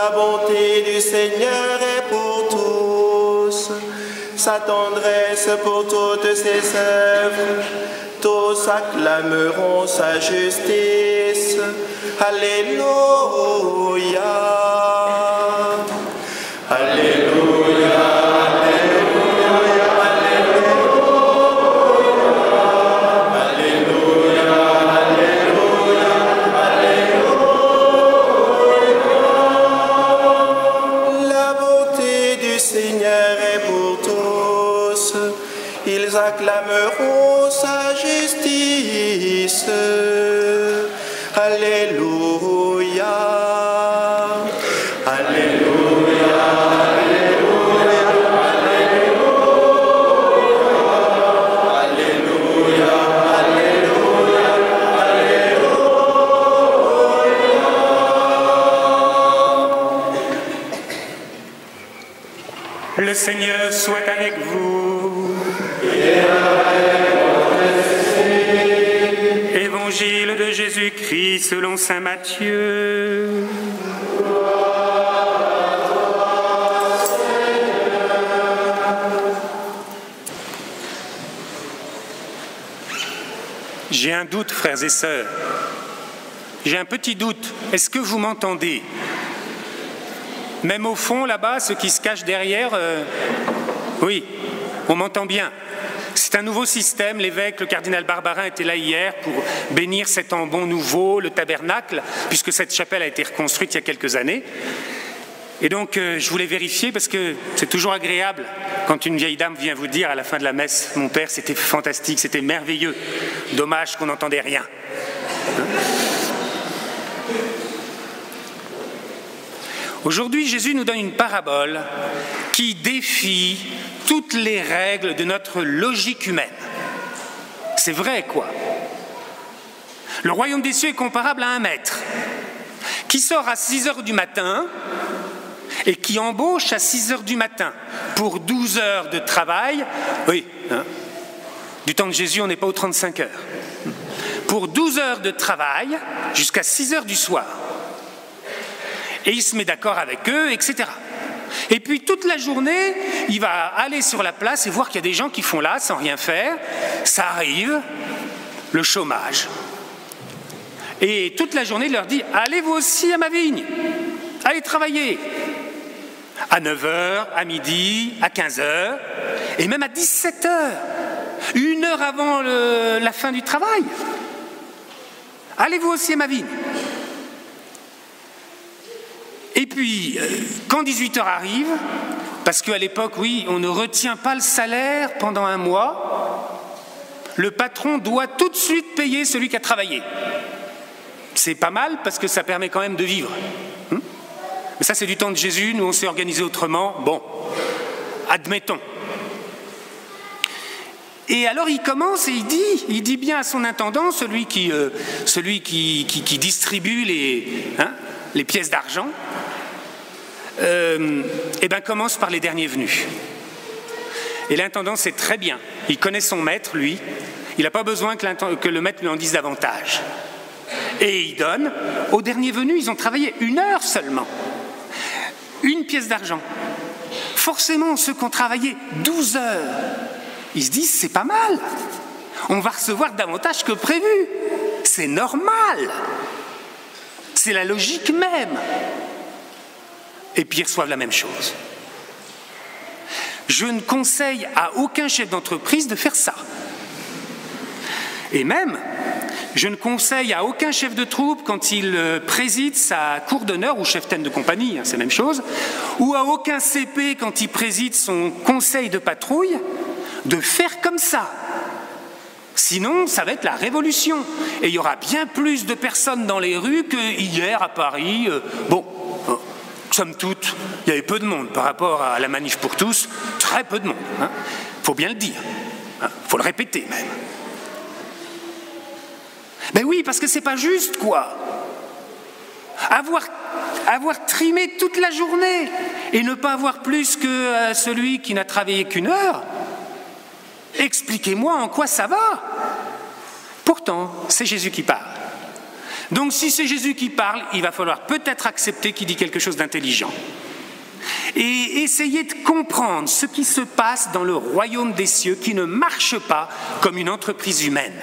La bonté du Seigneur est pour tous, sa tendresse pour toutes ses œuvres. Tous acclameront sa justice. Alléluia. Alléluia. Ils acclameront sa justice. Alléluia. Alléluia. Alléluia. Alléluia. Alléluia. Alléluia. Le Seigneur soit avec vous. Évangile de Jésus-Christ selon saint Matthieu. J'ai un doute, frères et sœurs. J'ai un petit doute. Est-ce que vous m'entendez? Même au fond, là-bas, ceux qui se cachent derrière, oui, on m'entend bien. C'est un nouveau système. L'évêque, le cardinal Barbarin, était là hier pour bénir cet ambon nouveau, le tabernacle, puisque cette chapelle a été reconstruite il y a quelques années. Et donc, je voulais vérifier, parce que c'est toujours agréable quand une vieille dame vient vous dire à la fin de la messe « Mon père, c'était fantastique, c'était merveilleux. Dommage qu'on n'entendait rien. » Aujourd'hui, Jésus nous donne une parabole qui défie toutes les règles de notre logique humaine. C'est vrai, quoi. Le royaume des cieux est comparable à un maître qui sort à 6 heures du matin et qui embauche à 6 heures du matin pour 12 heures de travail. Oui, hein, du temps de Jésus, on n'est pas aux 35 heures. Pour 12 heures de travail jusqu'à 6 heures du soir. Et il se met d'accord avec eux, etc. Et puis toute la journée, il va aller sur la place et voir qu'il y a des gens qui font là sans rien faire. Ça arrive, le chômage. Et toute la journée, il leur dit « Allez vous aussi à ma vigne, allez travailler !» À 9h, à midi, à 15h, et même à 17h, 1 heure avant la fin du travail. Allez vous aussi à ma vigne. Et puis, quand 18h arrive, parce qu'à l'époque, oui, on ne retient pas le salaire pendant un mois, le patron doit tout de suite payer celui qui a travaillé. C'est pas mal parce que ça permet quand même de vivre. Mais ça, c'est du temps de Jésus, nous on s'est organisé autrement. Bon, admettons. Et alors il commence et il dit bien à son intendant, celui qui distribue les pièces d'argent, commence par les derniers venus. Et l'intendant sait très bien, il connaît son maître, lui, il n'a pas besoin que le maître lui en dise davantage. Et il donne, aux derniers venus, ils ont travaillé 1 heure seulement, 1 pièce d'argent. Forcément, ceux qui ont travaillé 12 heures, ils se disent, c'est pas mal, on va recevoir davantage que prévu, c'est normal, c'est la logique même. Et puis ils reçoivent la même chose. Je ne conseille à aucun chef d'entreprise de faire ça. Et même, je ne conseille à aucun chef de troupe, quand il préside sa cour d'honneur, ou cheftaine de compagnie, c'est la même chose, ou à aucun CP quand il préside son conseil de patrouille, de faire comme ça. Sinon, ça va être la révolution. Et il y aura bien plus de personnes dans les rues que hier à Paris. Somme toute, il y avait peu de monde par rapport à la manif pour tous, très peu de monde. Faut bien le dire, faut le répéter même. Ben oui, parce que c'est pas juste, quoi. Avoir trimé toute la journée et ne pas avoir plus que celui qui n'a travaillé qu'1 heure, expliquez-moi en quoi ça va. Pourtant, c'est Jésus qui parle. Donc si c'est Jésus qui parle, il va falloir peut-être accepter qu'il dit quelque chose d'intelligent. Et essayer de comprendre ce qui se passe dans le royaume des cieux qui ne marche pas comme une entreprise humaine.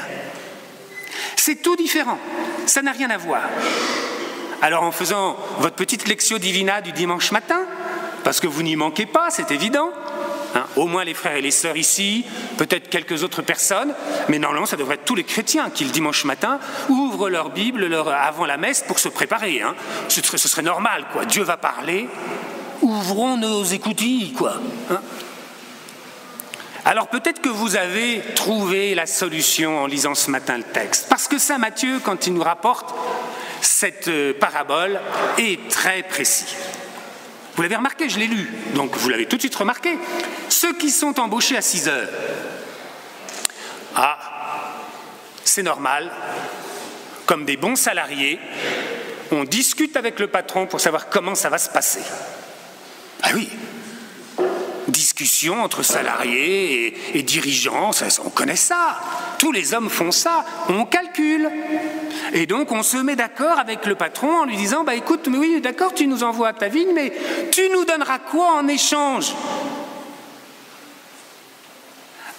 C'est tout différent, ça n'a rien à voir. Alors en faisant votre petite Lectio Divina du dimanche matin, parce que vous n'y manquez pas, c'est évident, au moins les frères et les sœurs ici, peut-être quelques autres personnes, mais normalement ça devrait être tous les chrétiens qui le dimanche matin ouvrent leur Bible avant la messe pour se préparer. Ce serait normal, quoi. Dieu va parler, ouvrons nos écoutilles, quoi. Alors peut-être que vous avez trouvé la solution en lisant ce matin le texte, parce que saint Matthieu, quand il nous rapporte cette parabole, est très précis. Vous l'avez remarqué, je l'ai lu, donc vous l'avez tout de suite remarqué. Ceux qui sont embauchés à 6 heures, c'est normal, comme des bons salariés, on discute avec le patron pour savoir comment ça va se passer. Ah oui, discussion entre salariés et dirigeants, on connaît ça. Tous les hommes font ça, on calcule. Et donc on se met d'accord avec le patron en lui disant « écoute, mais oui, d'accord, tu nous envoies ta vigne, mais tu nous donneras quoi en échange ?»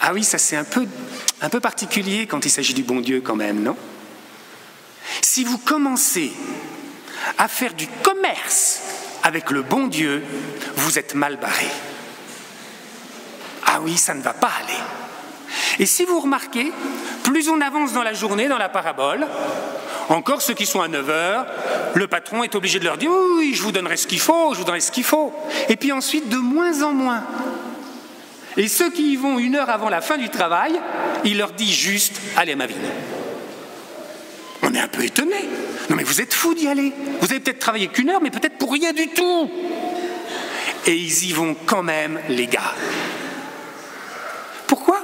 Ah oui, ça c'est un peu particulier quand il s'agit du bon Dieu quand même, non? Si vous commencez à faire du commerce avec le bon Dieu, vous êtes mal barré. Ah oui, ça ne va pas aller. Et si vous remarquez, plus on avance dans la journée, dans la parabole, encore ceux qui sont à 9h, le patron est obligé de leur dire « oui, je vous donnerai ce qu'il faut, je vous donnerai ce qu'il faut ». Et puis ensuite, de moins en moins. Et ceux qui y vont 1 heure avant la fin du travail, il leur dit juste « allez à ma vigne ». On est un peu étonnés. Non mais vous êtes fous d'y aller. Vous avez peut-être travaillé qu'1 heure, mais peut-être pour rien du tout. Et ils y vont quand même, les gars. Pourquoi ?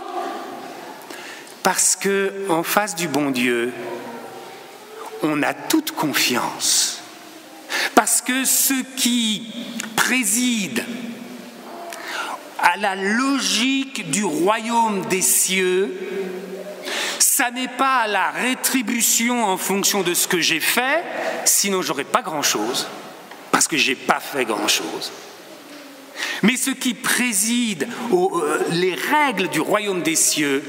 Parce qu'en face du bon Dieu, on a toute confiance. Parce que ce qui préside à la logique du royaume des cieux, ça n'est pas la rétribution en fonction de ce que j'ai fait, sinon j'aurais pas grand-chose, parce que j'ai pas fait grand-chose. Mais ce qui préside les règles du royaume des cieux,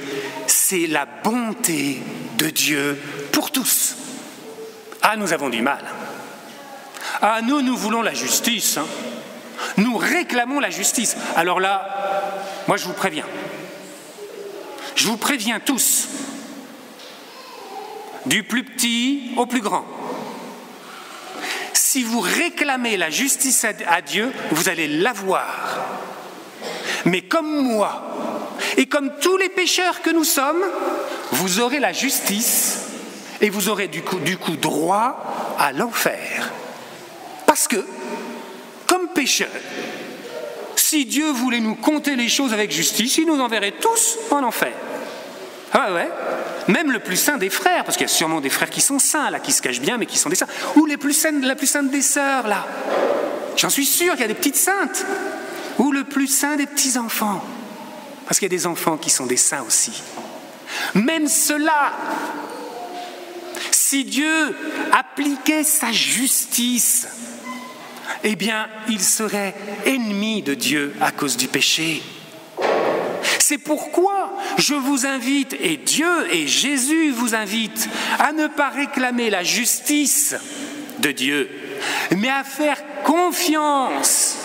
c'est la bonté de Dieu pour tous. Ah, nous avons du mal. Ah, nous voulons la justice. Nous réclamons la justice. Alors là, moi je vous préviens. Je vous préviens tous. Du plus petit au plus grand. Si vous réclamez la justice à Dieu, vous allez l'avoir. Mais comme moi, et comme tous les pécheurs que nous sommes, vous aurez la justice et vous aurez du coup droit à l'enfer. Parce que, comme pécheurs, si Dieu voulait nous compter les choses avec justice, il nous enverrait tous en enfer. Ah ouais, même le plus saint des frères, parce qu'il y a sûrement des frères qui sont saints, là, qui se cachent bien, mais qui sont des saints, ou la plus sainte des sœurs, là. J'en suis sûr qu'il y a des petites saintes, ou le plus saint des petits-enfants, parce qu'il y a des enfants qui sont des saints aussi. Même cela, si Dieu appliquait sa justice, eh bien, il serait ennemi de Dieu à cause du péché. C'est pourquoi je vous invite, et Dieu et Jésus vous invitent, à ne pas réclamer la justice de Dieu, mais à faire confiance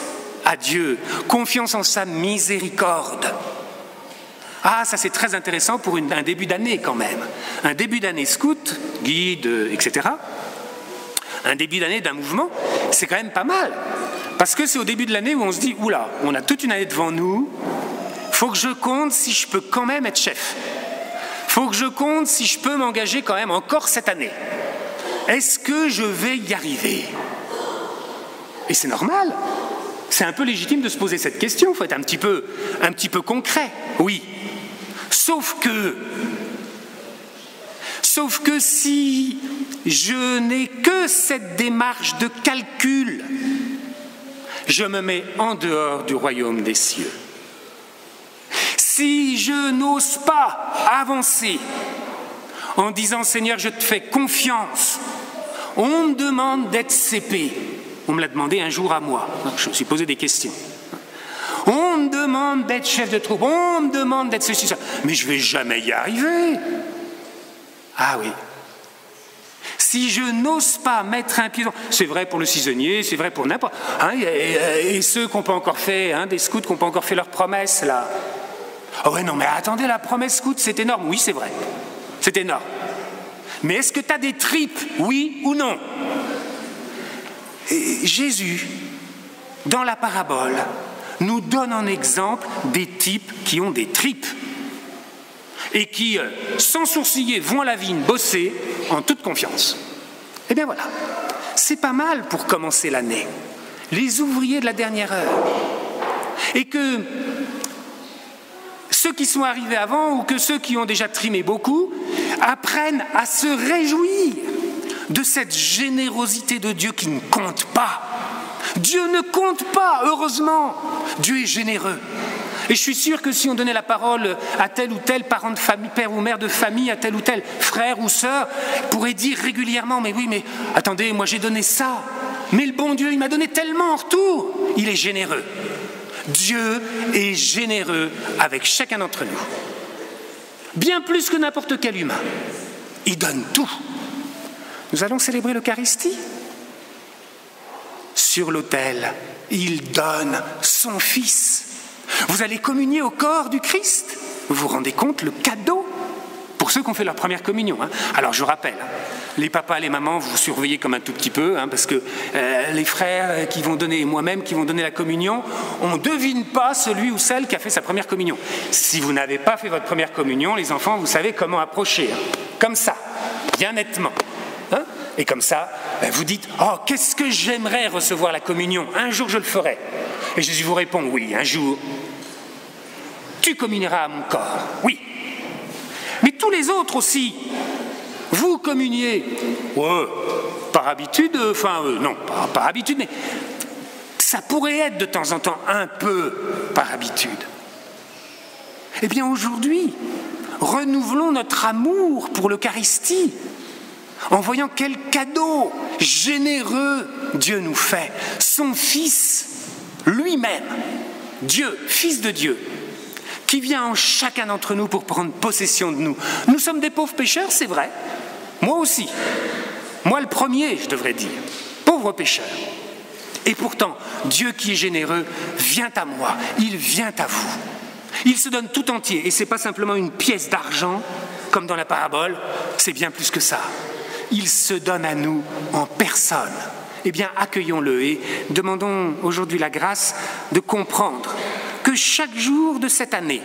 à Dieu, confiance en sa miséricorde. Ah, ça c'est très intéressant pour un début d'année quand même. Un début d'année scout, guide, etc. Un début d'année d'un mouvement, c'est quand même pas mal. Parce que c'est au début de l'année où on se dit, oula, on a toute une année devant nous, faut que je compte si je peux quand même être chef. Faut que je compte si je peux m'engager quand même encore cette année. Est-ce que je vais y arriver ? Et c'est normal. C'est un peu légitime de se poser cette question. Il faut être un petit peu concret. Oui. Sauf que si je n'ai que cette démarche de calcul, je me mets en dehors du royaume des cieux. Si je n'ose pas avancer en disant « Seigneur, je te fais confiance, On me demande d'être CP. On me l'a demandé un jour à moi. Je me suis posé des questions. On me demande d'être chef de troupe. On me demande d'être ceci, ça. Mais je ne vais jamais y arriver. Ah oui. Si je n'ose pas mettre un pied dans... C'est vrai pour le cisonnier, c'est vrai pour n'importe... Hein, et ceux qui n'ont pas encore fait, hein, des scouts qui n'ont pas encore fait leur promesse, là. Oh ouais, non, mais attendez, la promesse scout, c'est énorme. Oui, c'est vrai. C'est énorme. Mais est-ce que tu as des tripes, oui ou non? Et Jésus, dans la parabole, nous donne en exemple des types qui ont des tripes et qui, sans sourciller, vont à la vigne bosser en toute confiance. Eh bien voilà, c'est pas mal pour commencer l'année. Les ouvriers de la dernière heure. Et que ceux qui sont arrivés avant ou que ceux qui ont déjà trimé beaucoup apprennent à se réjouir de cette générosité de Dieu qui ne compte pas. Dieu ne compte pas, heureusement. Dieu est généreux. Et je suis sûr que si on donnait la parole à tel ou tel parent de famille, père ou mère de famille, à tel ou tel frère ou sœur, pourrait dire régulièrement, mais oui, mais attendez, moi j'ai donné ça. Mais le bon Dieu, il m'a donné tellement en retour. Il est généreux. Dieu est généreux avec chacun d'entre nous. Bien plus que n'importe quel humain. Il donne tout. Nous allons célébrer l'Eucharistie. Sur l'autel, il donne son Fils. Vous allez communier au corps du Christ. Vous vous rendez compte, le cadeau pour ceux qui ont fait leur première communion. Hein. Alors je rappelle, hein, les papas, les mamans, vous surveillez comme un tout petit peu, hein, parce que les frères qui vont donner, moi-même qui vont donner la communion, on ne devine pas celui ou celle qui a fait sa première communion. Si vous n'avez pas fait votre première communion, les enfants, vous savez comment approcher. Hein. Comme ça, bien nettement. Hein. Et comme ça, vous dites « Oh, qu'est-ce que j'aimerais recevoir la communion? Un jour, je le ferai. » Et Jésus vous répond « Oui, un jour, tu communieras à mon corps. » Oui. Mais tous les autres aussi, vous communiez. Ouais, par habitude, non, pas par habitude, mais ça pourrait être de temps en temps un peu par habitude. Eh bien, aujourd'hui, renouvelons notre amour pour l'Eucharistie. En voyant quel cadeau généreux Dieu nous fait, son Fils lui-même, Dieu, Fils de Dieu, qui vient en chacun d'entre nous pour prendre possession de nous. Nous sommes des pauvres pécheurs, c'est vrai. Moi aussi. Moi le premier, je devrais dire. Pauvre pécheur. Et pourtant, Dieu qui est généreux vient à moi, il vient à vous. Il se donne tout entier, et ce n'est pas simplement une pièce d'argent, comme dans la parabole, c'est bien plus que ça. Il se donne à nous en personne. Eh bien, accueillons-le et demandons aujourd'hui la grâce de comprendre que chaque jour de cette année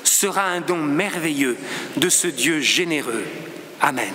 sera un don merveilleux de ce Dieu généreux. Amen.